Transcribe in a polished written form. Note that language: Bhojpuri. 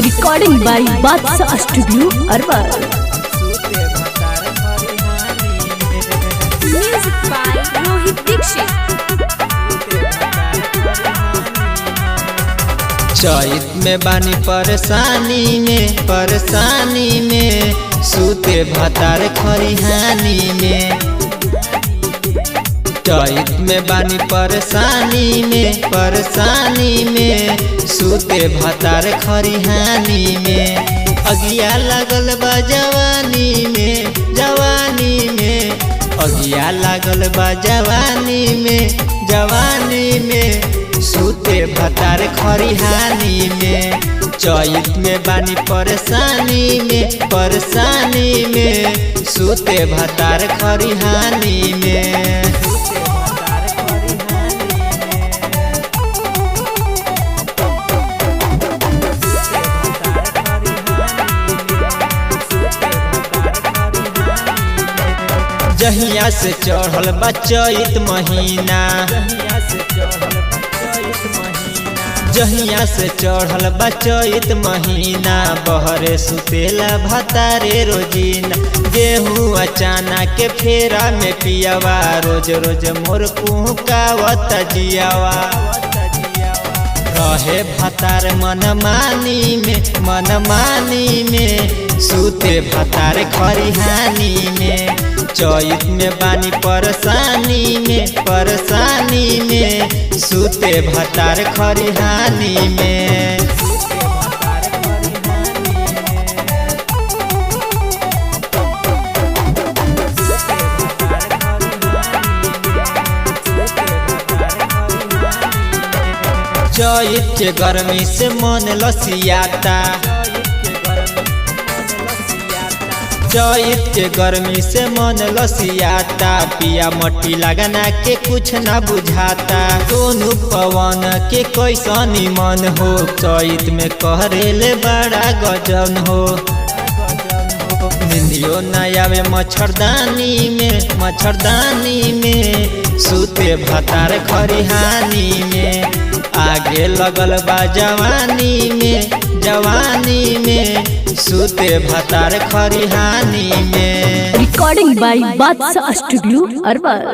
Recording by Badshah studio Arwal. Music by Rohit Dikshit. चैत में बानी परेशानी में सूते भतार खरिहानी में। चैत में बानी परेशानी में सूते भतार खरिहानी में। अगिया लागल बा जवानी में अगिया लागल बा जवानी में सूते भतार खरिहानी में। चैत में बानी परेशानी में सूते भतार खरिहानी में। जहिया से चढ़ल बा चैत महीना, जहिया से चढ़ल बा चैत महीना, बहरे सुतेला भतारे रोजीना। गेहूँ अचाना के फेरा में पियावा, रोज रोज मोर कुहकावत जियावा। रहे भतार मनमानी में सूते भतार खरिहानी में। चैत में बानी परेशानी में सूते भतार खरिहानी में। चैत के गर्मी से मन लसियाता, चैत के गर्मी से मन लसियाता। पिया मट्टी लगाना के कुछ न बुझाता, दोनों पवन के कैसनी मन हो। चैत में कहरेले बड़ा गजन हो, निंदियो न आवे मच्छरदानी में सूते भतार खरिहानी में। आगे लगल बा जवानी में सूते भतार खरिहानी में। Recording by Badshah studio Arwal.